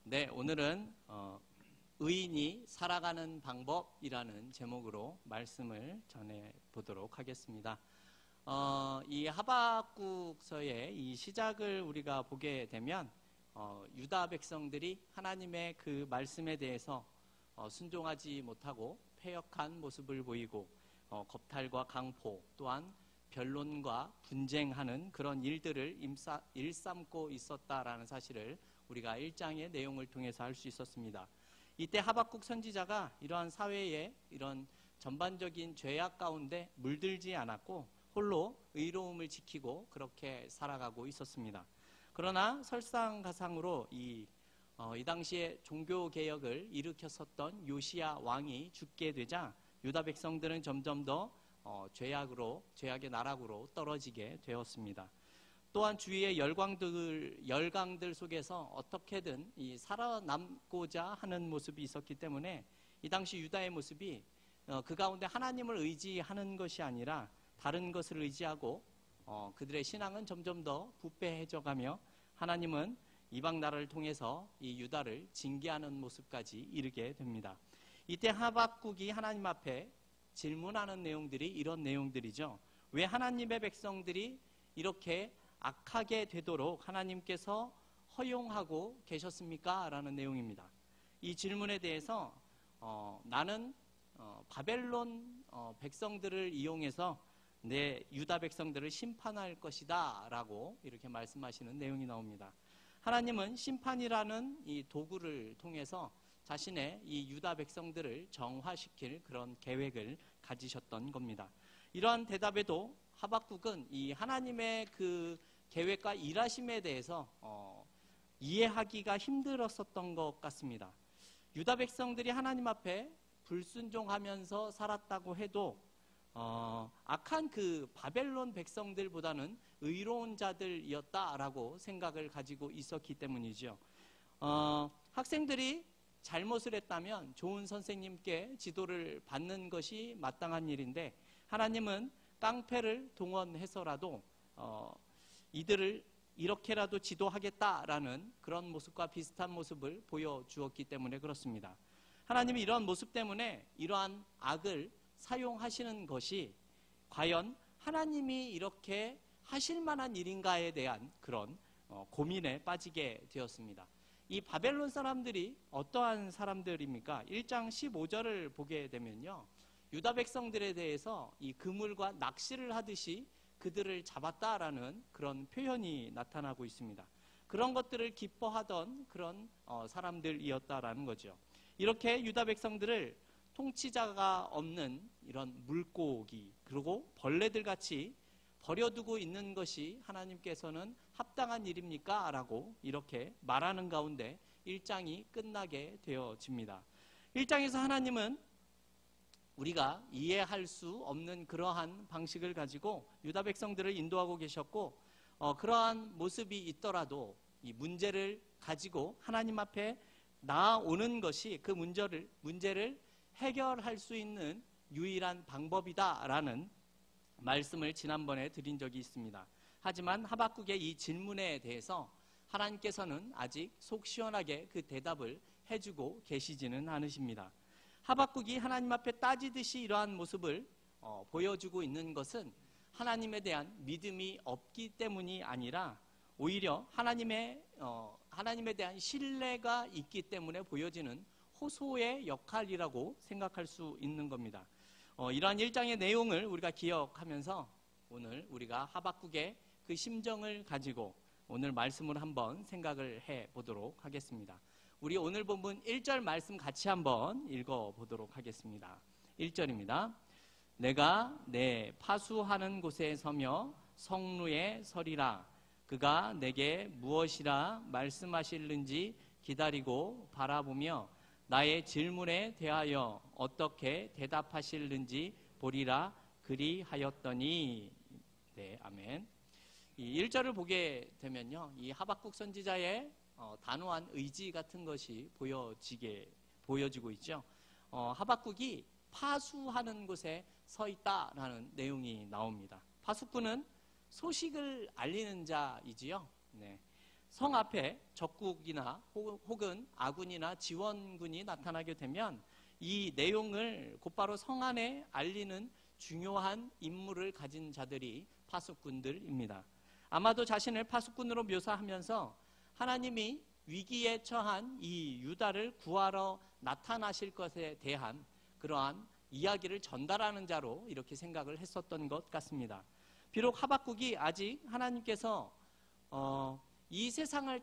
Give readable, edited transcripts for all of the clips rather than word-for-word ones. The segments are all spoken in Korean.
네, 오늘은 의인이 살아가는 방법이라는 제목으로 말씀을 전해 보도록 하겠습니다. 이 하박국서의 이 시작을 우리가 보게 되면 유다 백성들이 하나님의 그 말씀에 대해서 순종하지 못하고 패역한 모습을 보이고 겁탈과 강포 또한 변론과 분쟁하는 그런 일들을 일삼고 있었다라는 사실을 우리가 1장의 내용을 통해서 알 수 있었습니다. 이때 하박국 선지자가 이러한 사회의 이런 전반적인 죄악 가운데 물들지 않았고 홀로 의로움을 지키고 그렇게 살아가고 있었습니다. 그러나 설상가상으로 이 당시에 종교개혁을 일으켰었던 요시야 왕이 죽게 되자 유다 백성들은 점점 더 죄악의 나락으로 떨어지게 되었습니다. 또한 주위의 열강들 속에서 어떻게든 살아남고자 하는 모습이 있었기 때문에 이 당시 유다의 모습이 그 가운데 하나님을 의지하는 것이 아니라 다른 것을 의지하고 그들의 신앙은 점점 더 부패해져가며 하나님은 이방 나라를 통해서 이 유다를 징계하는 모습까지 이르게 됩니다. 이때 하박국이 하나님 앞에 질문하는 내용들이 이런 내용들이죠. 왜 하나님의 백성들이 이렇게 악하게 되도록 하나님께서 허용하고 계셨습니까? 라는 내용입니다. 이 질문에 대해서 나는 바벨론 백성들을 이용해서 내 유다 백성들을 심판할 것이다 라고 이렇게 말씀하시는 내용이 나옵니다. 하나님은 심판이라는 이 도구를 통해서 자신의 이 유다 백성들을 정화시킬 그런 계획을 가지셨던 겁니다. 이러한 대답에도 하박국은 이 하나님의 그 계획과 일하심에 대해서 이해하기가 힘들었었던 것 같습니다. 유다 백성들이 하나님 앞에 불순종하면서 살았다고 해도 악한 그 바벨론 백성들보다는 의로운 자들이었다라고 생각을 가지고 있었기 때문이죠. 학생들이 잘못을 했다면 좋은 선생님께 지도를 받는 것이 마땅한 일인데 하나님은 깡패를 동원해서라도 이들을 이렇게라도 지도하겠다라는 그런 모습과 비슷한 모습을 보여주었기 때문에 그렇습니다. 하나님이 이런 모습 때문에 이러한 악을 사용하시는 것이 과연 하나님이 이렇게 하실 만한 일인가에 대한 그런 고민에 빠지게 되었습니다. 이 바벨론 사람들이 어떠한 사람들입니까? 1장 15절을 보게 되면요. 유다 백성들에 대해서 이 그물과 낚시를 하듯이 그들을 잡았다라는 그런 표현이 나타나고 있습니다. 그런 것들을 기뻐하던 그런 사람들이었다라는 거죠. 이렇게 유다 백성들을 통치자가 없는 이런 물고기 그리고 벌레들 같이 버려두고 있는 것이 하나님께서는 합당한 일입니까? 라고 이렇게 말하는 가운데 1장이 끝나게 되어집니다. 1장에서 하나님은 우리가 이해할 수 없는 그러한 방식을 가지고 유다 백성들을 인도하고 계셨고 그러한 모습이 있더라도 이 문제를 가지고 하나님 앞에 나아오는 것이 그 문제를 해결할 수 있는 유일한 방법이다라는 말씀을 지난번에 드린 적이 있습니다. 하지만 하박국의 이 질문에 대해서 하나님께서는 아직 속 시원하게 그 대답을 해주고 계시지는 않으십니다. 하박국이 하나님 앞에 따지듯이 이러한 모습을 보여주고 있는 것은 하나님에 대한 믿음이 없기 때문이 아니라 오히려 하나님에 대한 신뢰가 있기 때문에 보여지는 호소의 역할이라고 생각할 수 있는 겁니다. 이러한 1장의 내용을 우리가 기억하면서 오늘 우리가 하박국의 그 심정을 가지고 오늘 말씀을 한번 생각을 해보도록 하겠습니다. 우리 오늘 본문 1절 말씀 같이 한번 읽어보도록 하겠습니다. 1절입니다. 내가 내 파수하는 곳에 서며 성루에 서리라. 그가 내게 무엇이라 말씀하실는지 기다리고 바라보며 나의 질문에 대하여 어떻게 대답하실는지 보리라 그리하였더니. 네, 아멘. 이 1절을 보게 되면요, 이 하박국 선지자의 단호한 의지 같은 것이 보여지고 있죠. 하박국이 파수하는 곳에 서 있다라는 내용이 나옵니다. 파수꾼은 소식을 알리는 자이지요. 네. 성 앞에 적국이나 혹은 아군이나 지원군이 나타나게 되면 이 내용을 곧바로 성 안에 알리는 중요한 임무를 가진 자들이 파수꾼들입니다. 아마도 자신을 파수꾼으로 묘사하면서 하나님이 위기에 처한 이 유다를 구하러 나타나실 것에 대한 그러한 이야기를 전달하는 자로 이렇게 생각을 했었던 것 같습니다. 비록 하박국이 아직 하나님께서 이 세상을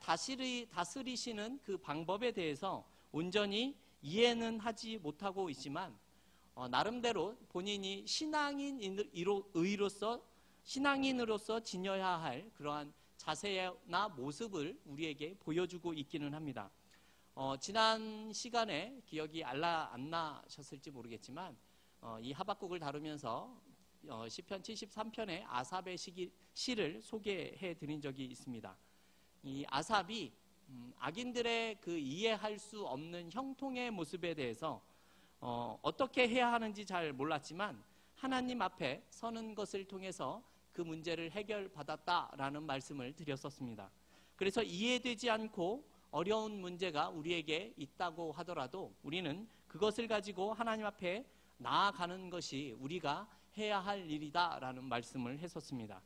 다스리시는 그 방법에 대해서 온전히 이해는 하지 못하고 있지만 나름대로 본인이 신앙인으로서 지녀야 할 그러한 자세나 모습을 우리에게 보여주고 있기는 합니다. 지난 시간에 기억이 안 나셨을지 모르겠지만 이 하박국을 다루면서 시편 73편의 아삽의 시를 소개해 드린 적이 있습니다. 이 아삽이 악인들의 그 이해할 수 없는 형통의 모습에 대해서 어떻게 해야 하는지 잘 몰랐지만 하나님 앞에 서는 것을 통해서 그 문제를 해결받았다라는 말씀을 드렸었습니다. 그래서 이해되지 않고 어려운 문제가 우리에게 있다고 하더라도 우리는 그것을 가지고 하나님 앞에 나아가는 것이 우리가 해야 할 일이다라는 말씀을 했었습니다.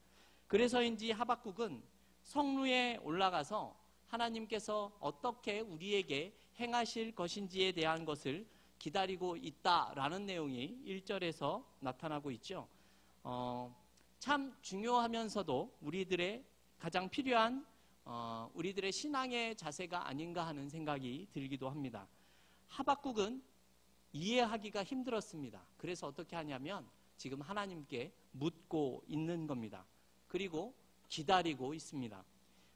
그래서인지 하박국은 성루에 올라가서 하나님께서 어떻게 우리에게 행하실 것인지에 대한 것을 기다리고 있다라는 내용이 1절에서 나타나고 있죠. 참 중요하면서도 우리들의 가장 필요한 우리들의 신앙의 자세가 아닌가 하는 생각이 들기도 합니다. 하박국은 이해하기가 힘들었습니다. 그래서 어떻게 하냐면 지금 하나님께 묻고 있는 겁니다. 그리고 기다리고 있습니다.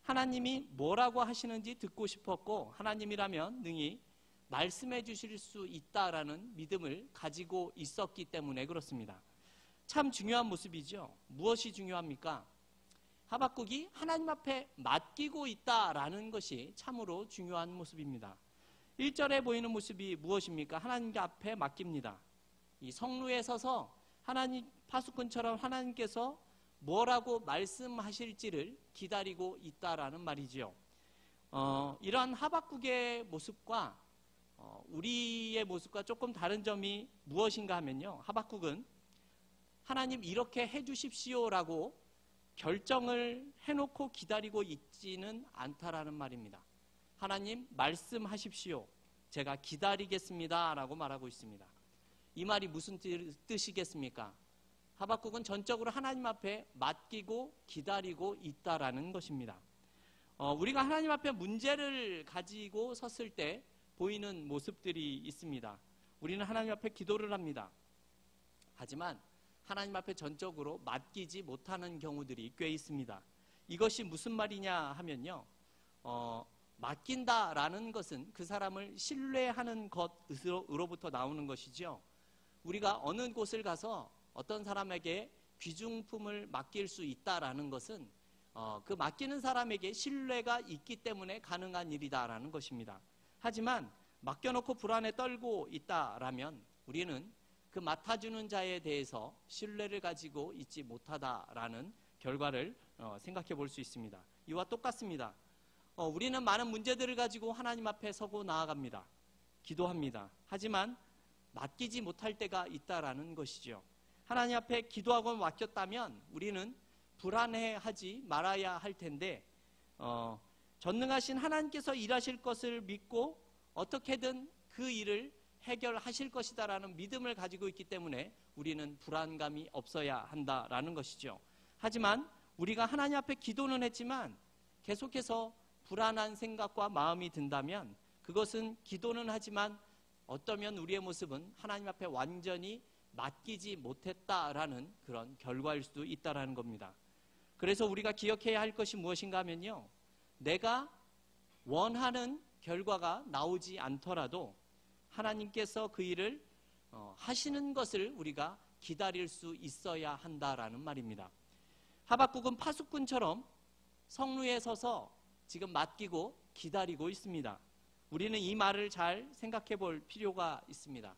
하나님이 뭐라고 하시는지 듣고 싶었고 하나님이라면 능히 말씀해 주실 수 있다라는 믿음을 가지고 있었기 때문에 그렇습니다. 참 중요한 모습이죠. 무엇이 중요합니까? 하박국이 하나님 앞에 맡기고 있다라는 것이 참으로 중요한 모습입니다. 1절에 보이는 모습이 무엇입니까? 하나님 앞에 맡깁니다. 이 성루에 서서 하나님 파수꾼처럼 하나님께서 뭐라고 말씀하실지를 기다리고 있다라는 말이지요. 이러한 하박국의 모습과 우리의 모습과 조금 다른 점이 무엇인가 하면요. 하박국은 하나님 이렇게 해주십시오라고 결정을 해놓고 기다리고 있지는 않다라는 말입니다. 하나님 말씀하십시오. 제가 기다리겠습니다 라고 말하고 있습니다. 이 말이 무슨 뜻이겠습니까? 하박국은 전적으로 하나님 앞에 맡기고 기다리고 있다라는 것입니다. 우리가 하나님 앞에 문제를 가지고 섰을 때 보이는 모습들이 있습니다. 우리는 하나님 앞에 기도를 합니다. 하지만 하나님 앞에 전적으로 맡기지 못하는 경우들이 꽤 있습니다. 이것이 무슨 말이냐 하면요. 맡긴다라는 것은 그 사람을 신뢰하는 것으로부터 나오는 것이죠. 우리가 어느 곳을 가서 어떤 사람에게 귀중품을 맡길 수 있다라는 것은 그 맡기는 사람에게 신뢰가 있기 때문에 가능한 일이다라는 것입니다. 하지만 맡겨놓고 불안에 떨고 있다라면 우리는 그 맡아주는 자에 대해서 신뢰를 가지고 있지 못하다라는 결과를 생각해 볼 수 있습니다. 이와 똑같습니다. 우리는 많은 문제들을 가지고 하나님 앞에 서고 나아갑니다. 기도합니다. 하지만 맡기지 못할 때가 있다라는 것이죠. 하나님 앞에 기도하고 맡겼다면 우리는 불안해하지 말아야 할 텐데 전능하신 하나님께서 일하실 것을 믿고 어떻게든 그 일을 해결하실 것이다라는 믿음을 가지고 있기 때문에 우리는 불안감이 없어야 한다라는 것이죠. 하지만 우리가 하나님 앞에 기도는 했지만 계속해서 불안한 생각과 마음이 든다면 그것은 기도는 하지만 어쩌면 우리의 모습은 하나님 앞에 완전히 맡기지 못했다라는 그런 결과일 수도 있다라는 겁니다. 그래서 우리가 기억해야 할 것이 무엇인가 하면요. 내가 원하는 결과가 나오지 않더라도 하나님께서 그 일을 하시는 것을 우리가 기다릴 수 있어야 한다라는 말입니다. 하박국은 파수꾼처럼 성루에 서서 지금 맡기고 기다리고 있습니다. 우리는 이 말을 잘 생각해 볼 필요가 있습니다.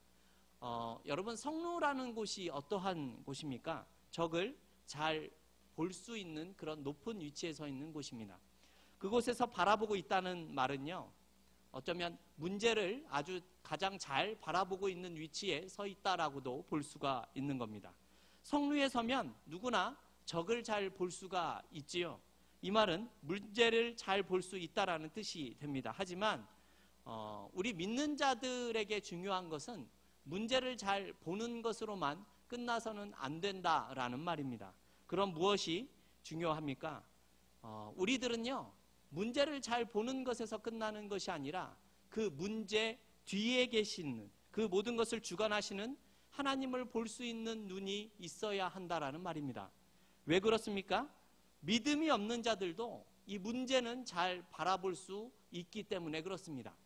여러분 성루라는 곳이 어떠한 곳입니까? 적을 잘 볼 수 있는 그런 높은 위치에 서 있는 곳입니다. 그곳에서 바라보고 있다는 말은요, 어쩌면 문제를 아주 가장 잘 바라보고 있는 위치에 서 있다라고도 볼 수가 있는 겁니다. 성루에 서면 누구나 적을 잘 볼 수가 있지요. 이 말은 문제를 잘 볼 수 있다라는 뜻이 됩니다. 하지만 우리 믿는 자들에게 중요한 것은 문제를 잘 보는 것으로만 끝나서는 안 된다라는 말입니다. 그럼 무엇이 중요합니까? 우리들은요, 문제를 잘 보는 것에서 끝나는 것이 아니라 그 문제 뒤에 계시는, 그 모든 것을 주관하시는 하나님을 볼 수 있는 눈이 있어야 한다라는 말입니다. 왜 그렇습니까? 믿음이 없는 자들도 이 문제는 잘 바라볼 수 있기 때문에 그렇습니다.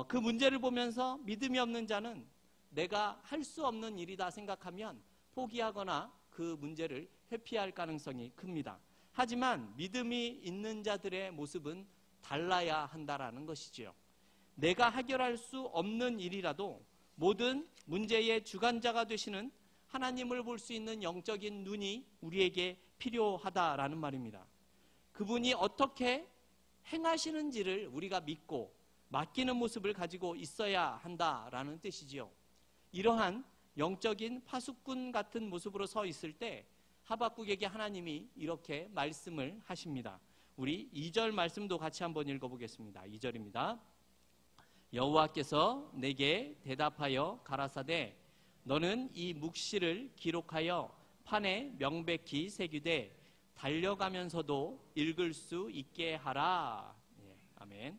그 문제를 보면서 믿음이 없는 자는 내가 할 수 없는 일이다 생각하면 포기하거나 그 문제를 회피할 가능성이 큽니다. 하지만 믿음이 있는 자들의 모습은 달라야 한다라는 것이지요. 내가 해결할 수 없는 일이라도 모든 문제의 주관자가 되시는 하나님을 볼 수 있는 영적인 눈이 우리에게 필요하다라는 말입니다. 그분이 어떻게 행하시는지를 우리가 믿고 맡기는 모습을 가지고 있어야 한다라는 뜻이지요. 이러한 영적인 파수꾼 같은 모습으로 서 있을 때 하박국에게 하나님이 이렇게 말씀을 하십니다. 우리 2절 말씀도 같이 한번 읽어보겠습니다. 2절입니다. 여호와께서 내게 대답하여 가라사대 너는 이 묵시를 기록하여 판에 명백히 새기되 달려가면서도 읽을 수 있게 하라. 예, 아멘.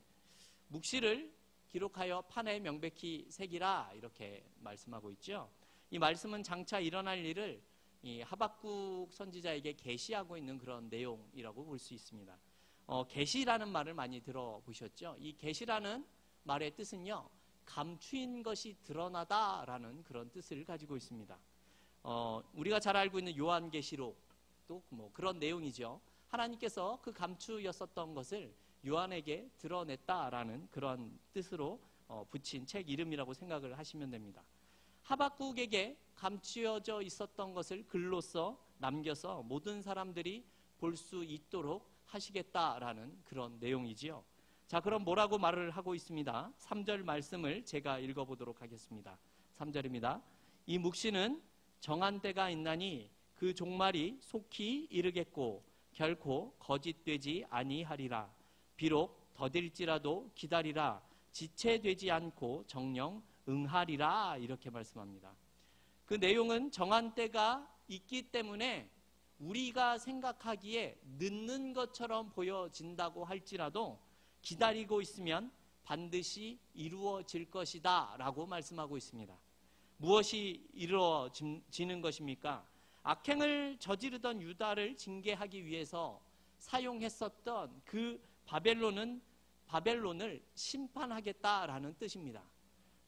묵시를 기록하여 판에 명백히 새기라 이렇게 말씀하고 있죠. 이 말씀은 장차 일어날 일을 이 하박국 선지자에게 계시하고 있는 그런 내용이라고 볼 수 있습니다. 계시라는 말을 많이 들어보셨죠? 이 계시라는 말의 뜻은요, 감추인 것이 드러나다라는 그런 뜻을 가지고 있습니다. 우리가 잘 알고 있는 요한계시록도 뭐 그런 내용이죠. 하나님께서 그 감추였었던 것을 요한에게 드러냈다라는 그런 뜻으로 붙인 책 이름이라고 생각을 하시면 됩니다. 하박국에게 감추어져 있었던 것을 글로써 남겨서 모든 사람들이 볼 수 있도록 하시겠다라는 그런 내용이지요. 자, 그럼 뭐라고 말을 하고 있습니다. 3절 말씀을 제가 읽어보도록 하겠습니다. 3절입니다. 이 묵시는 정한 때가 있나니 그 종말이 속히 이르겠고 결코 거짓되지 아니하리라. 비록 더딜지라도 기다리라. 지체되지 않고 정령 응하리라. 이렇게 말씀합니다. 그 내용은 정한 때가 있기 때문에 우리가 생각하기에 늦는 것처럼 보여진다고 할지라도 기다리고 있으면 반드시 이루어질 것이다 라고 말씀하고 있습니다. 무엇이 이루어지는 것입니까? 악행을 저지르던 유다를 징계하기 위해서 사용했었던 그 바벨론을 심판하겠다라는 뜻입니다.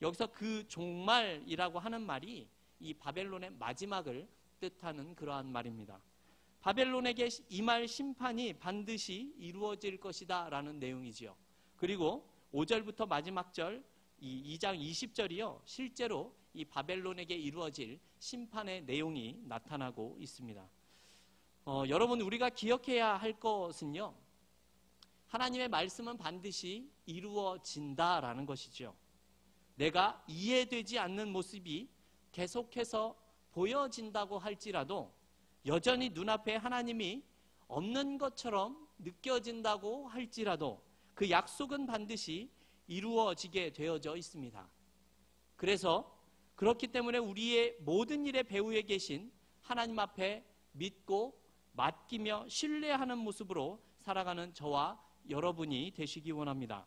여기서 그 종말이라고 하는 말이 이 바벨론의 마지막을 뜻하는 그러한 말입니다. 바벨론에게 임할 심판이 반드시 이루어질 것이다 라는 내용이지요. 그리고 5절부터 마지막 절, 이 2장 20절이요. 실제로 이 바벨론에게 이루어질 심판의 내용이 나타나고 있습니다. 여러분, 우리가 기억해야 할 것은요, 하나님의 말씀은 반드시 이루어진다라는 것이죠. 내가 이해되지 않는 모습이 계속해서 보여진다고 할지라도 여전히 눈앞에 하나님이 없는 것처럼 느껴진다고 할지라도 그 약속은 반드시 이루어지게 되어져 있습니다. 그래서 그렇기 때문에 우리의 모든 일의 배후에 계신 하나님 앞에 믿고 맡기며 신뢰하는 모습으로 살아가는 저와 여러분이 되시기 원합니다.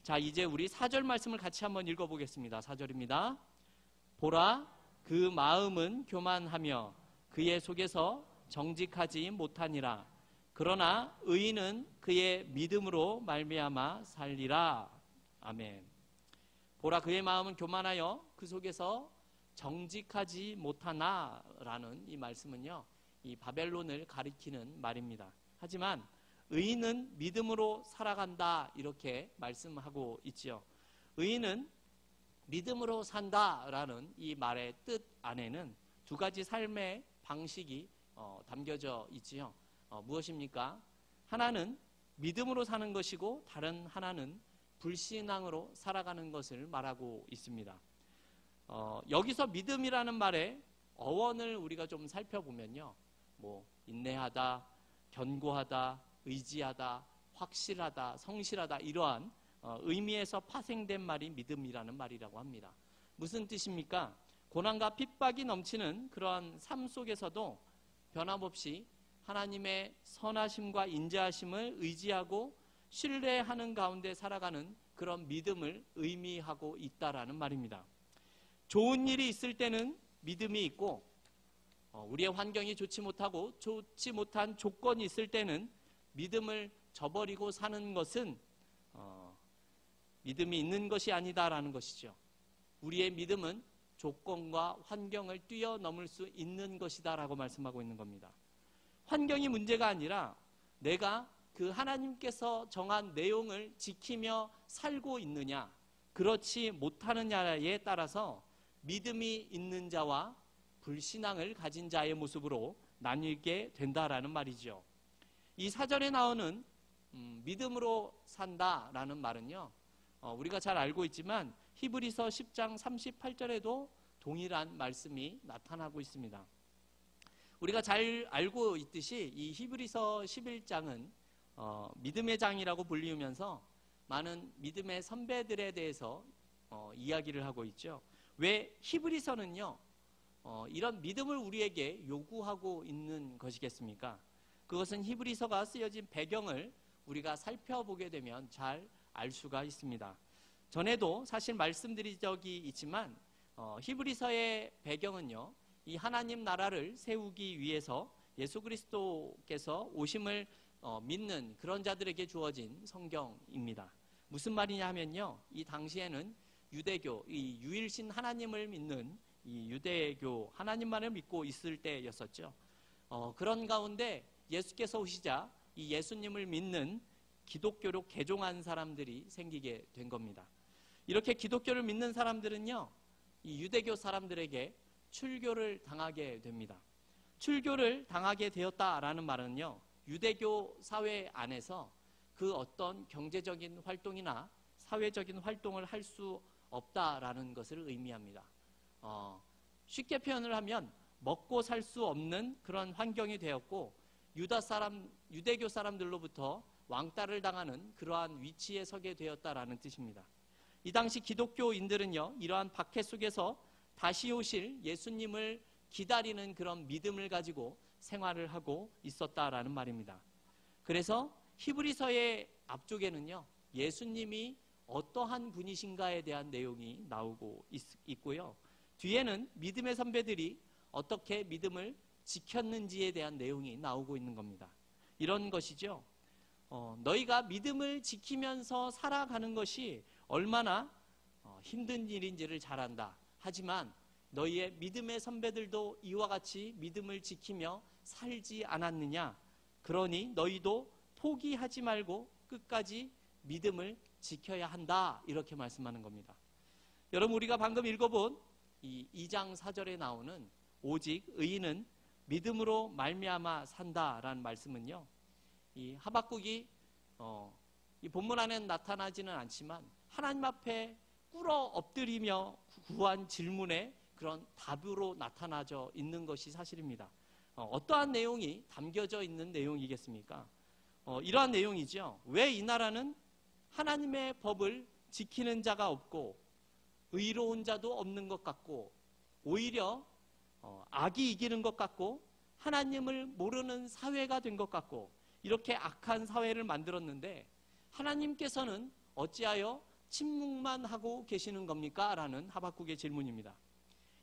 자, 이제 우리 4절 말씀을 같이 한번 읽어보겠습니다. 4절입니다. 보라, 그 마음은 교만하며 그의 속에서 정직하지 못하니라. 그러나 의인은 그의 믿음으로 말미암아 살리라. 아멘. 보라, 그의 마음은 교만하여 그 속에서 정직하지 못하나라는 이 말씀은요, 이 바벨론을 가리키는 말입니다. 하지만 의인은 믿음으로 살아간다 이렇게 말씀하고 있지요. 의인은 믿음으로 산다라는 이 말의 뜻 안에는 두 가지 삶의 방식이 담겨져 있지요. 무엇입니까? 하나는 믿음으로 사는 것이고 다른 하나는 불신앙으로 살아가는 것을 말하고 있습니다. 여기서 믿음이라는 말의 어원을 우리가 좀 살펴보면요, 인내하다, 견고하다, 의지하다, 확실하다, 성실하다, 이러한 의미에서 파생된 말이 믿음이라는 말이라고 합니다. 무슨 뜻입니까? 고난과 핍박이 넘치는 그러한 삶 속에서도 변함없이 하나님의 선하심과 인자하심을 의지하고 신뢰하는 가운데 살아가는 그런 믿음을 의미하고 있다라는 말입니다. 좋은 일이 있을 때는 믿음이 있고, 우리의 환경이 좋지 못하고 좋지 못한 조건이 있을 때는 믿음을 저버리고 사는 것은 믿음이 있는 것이 아니다라는 것이죠. 우리의 믿음은 조건과 환경을 뛰어넘을 수 있는 것이다라고 말씀하고 있는 겁니다. 환경이 문제가 아니라 내가 그 하나님께서 정한 내용을 지키며 살고 있느냐, 그렇지 못하느냐에 따라서 믿음이 있는 자와 불신앙을 가진 자의 모습으로 나뉘게 된다라는 말이죠. 이 사절에 나오는 믿음으로 산다라는 말은요, 우리가 잘 알고 있지만 히브리서 10장 38절에도 동일한 말씀이 나타나고 있습니다. 우리가 잘 알고 있듯이 이 히브리서 11장은 믿음의 장이라고 불리우면서 많은 믿음의 선배들에 대해서 이야기를 하고 있죠. 왜 히브리서는요, 이런 믿음을 우리에게 요구하고 있는 것이겠습니까? 그것은 히브리서가 쓰여진 배경을 우리가 살펴보게 되면 잘 알 수가 있습니다. 전에도 사실 말씀드린 적이 있지만 히브리서의 배경은요, 이 하나님 나라를 세우기 위해서 예수 그리스도께서 오심을 믿는 그런 자들에게 주어진 성경입니다. 무슨 말이냐 하면요, 이 당시에는 유대교, 이 유일신 하나님을 믿는 이 유대교, 하나님만을 믿고 있을 때였었죠. 그런 가운데 예수께서 오시자 이 예수님을 믿는 기독교로 개종한 사람들이 생기게 된 겁니다. 이렇게 기독교를 믿는 사람들은요, 이 유대교 사람들에게 출교를 당하게 됩니다. 출교를 당하게 되었다라는 말은요, 유대교 사회 안에서 그 어떤 경제적인 활동이나 사회적인 활동을 할 수 없다라는 것을 의미합니다. 쉽게 표현을 하면 먹고 살 수 없는 그런 환경이 되었고, 유대교 사람들로부터 왕따를 당하는 그러한 위치에 서게 되었다라는 뜻입니다. 이 당시 기독교인들은요, 이러한 박해 속에서 다시 오실 예수님을 기다리는 그런 믿음을 가지고 생활을 하고 있었다라는 말입니다. 그래서 히브리서의 앞쪽에는요, 예수님이 어떠한 분이신가에 대한 내용이 나오고 있고요, 뒤에는 믿음의 선배들이 어떻게 믿음을 지켰는지에 대한 내용이 나오고 있는 겁니다. 이런 것이죠. 너희가 믿음을 지키면서 살아가는 것이 얼마나 힘든 일인지를 잘 안다. 하지만 너희의 믿음의 선배들도 이와 같이 믿음을 지키며 살지 않았느냐? 그러니 너희도 포기하지 말고 끝까지 믿음을 지켜야 한다. 이렇게 말씀하는 겁니다. 여러분, 우리가 방금 읽어본 이 2장 4절에 나오는 오직 의인은 믿음으로 말미암아 산다라는 말씀은요, 이 하박국이 이 본문 안에는 나타나지는 않지만 하나님 앞에 꿇어 엎드리며 구한 질문에 그런 답으로 나타나져 있는 것이 사실입니다. 어떠한 내용이 담겨져 있는 내용이겠습니까? 이러한 내용이죠. 왜 이 나라는 하나님의 법을 지키는 자가 없고 의로운 자도 없는 것 같고 오히려 악이 이기는 것 같고 하나님을 모르는 사회가 된 것 같고 이렇게 악한 사회를 만들었는데 하나님께서는 어찌하여 침묵만 하고 계시는 겁니까? 라는 하박국의 질문입니다.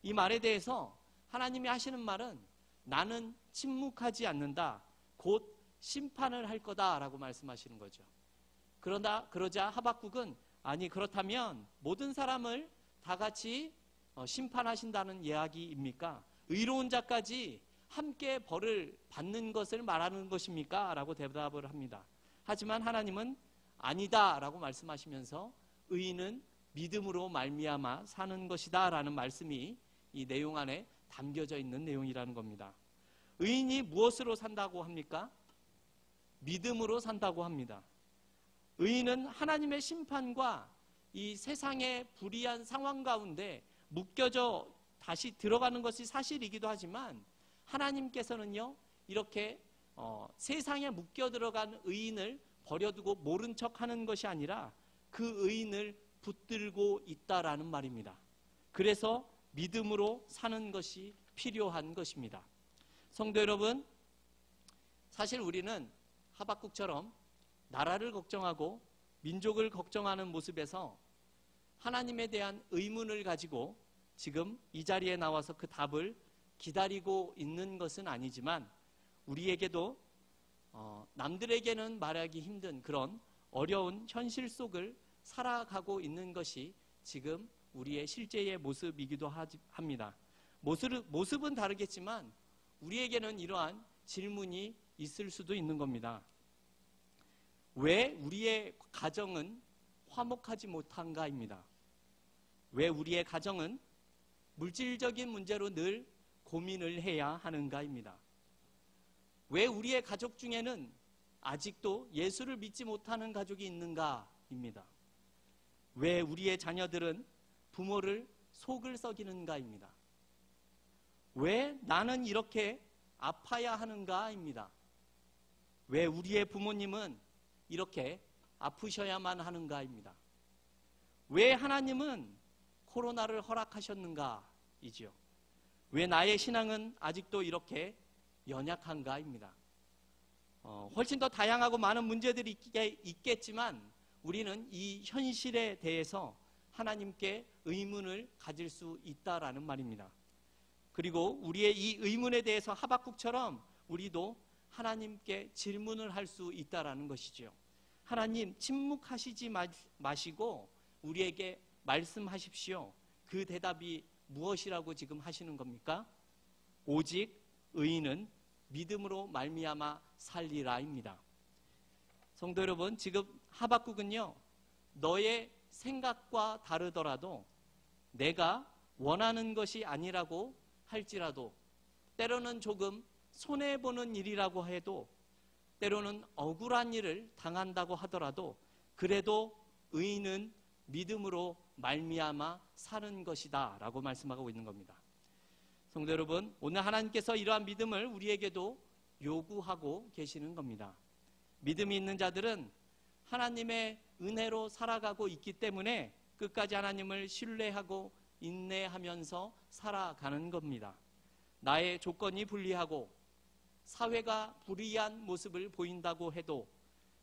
이 말에 대해서 하나님이 하시는 말은 나는 침묵하지 않는다. 곧 심판을 할 거다라고 말씀하시는 거죠. 그러자 하박국은 아니 그렇다면 모든 사람을 다 같이 심판하신다는 이야기입니까? 의로운 자까지 함께 벌을 받는 것을 말하는 것입니까? 라고 대답을 합니다. 하지만 하나님은 아니다 라고 말씀하시면서 의인은 믿음으로 말미암아 사는 것이다 라는 말씀이 이 내용 안에 담겨져 있는 내용이라는 겁니다. 의인이 무엇으로 산다고 합니까? 믿음으로 산다고 합니다. 의인은 하나님의 심판과 이 세상의 불의한 상황 가운데 묶여져 다시 들어가는 것이 사실이기도 하지만 하나님께서는요, 이렇게 세상에 묶여 들어간 의인을 버려두고 모른 척하는 것이 아니라 그 의인을 붙들고 있다라는 말입니다. 그래서 믿음으로 사는 것이 필요한 것입니다. 성도 여러분, 사실 우리는 하박국처럼 나라를 걱정하고 민족을 걱정하는 모습에서 하나님에 대한 의문을 가지고 지금 이 자리에 나와서 그 답을 기다리고 있는 것은 아니지만 우리에게도 남들에게는 말하기 힘든 그런 어려운 현실 속을 살아가고 있는 것이 지금 우리의 실제의 모습이기도 합니다. 모습은 다르겠지만 우리에게는 이러한 질문이 있을 수도 있는 겁니다. 왜 우리의 가정은 화목하지 못한가입니다. 왜 우리의 가정은 물질적인 문제로 늘 고민을 해야 하는가입니다. 왜 우리의 가족 중에는 아직도 예수를 믿지 못하는 가족이 있는가입니다. 왜 우리의 자녀들은 부모를 속을 썩이는가입니다. 왜 나는 이렇게 아파야 하는가입니다. 왜 우리의 부모님은 이렇게 아프셔야만 하는가입니다. 왜 하나님은 코로나를 허락하셨는가이지요. 왜 나의 신앙은 아직도 이렇게 연약한가입니다. 훨씬 더 다양하고 많은 문제들이 있겠지만 우리는 이 현실에 대해서 하나님께 의문을 가질 수 있다라는 말입니다. 그리고 우리의 이 의문에 대해서 하박국처럼 우리도 하나님께 질문을 할 수 있다라는 것이죠. 하나님, 침묵하시지 마시고 우리에게 말씀하십시오. 그 대답이 무엇이라고 지금 하시는 겁니까? 오직 의인은 믿음으로 말미암아 살리라입니다. 성도 여러분, 지금 하박국은요, 너의 생각과 다르더라도 내가 원하는 것이 아니라고 할지라도 때로는 조금 손해보는 일이라고 해도 때로는 억울한 일을 당한다고 하더라도 그래도 의인은 믿음으로 말미암아 사는 것이다 라고 말씀하고 있는 겁니다. 성도 여러분, 오늘 하나님께서 이러한 믿음을 우리에게도 요구하고 계시는 겁니다. 믿음이 있는 자들은 하나님의 은혜로 살아가고 있기 때문에 끝까지 하나님을 신뢰하고 인내하면서 살아가는 겁니다. 나의 조건이 불리하고 사회가 불의한 모습을 보인다고 해도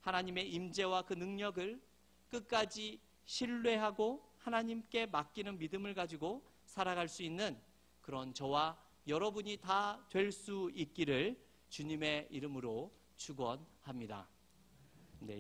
하나님의 임재와 그 능력을 끝까지 신뢰하고 하나님께 맡기는 믿음을 가지고 살아갈 수 있는 그런 저와 여러분이 다 될 수 있기를 주님의 이름으로 축원합니다. 네.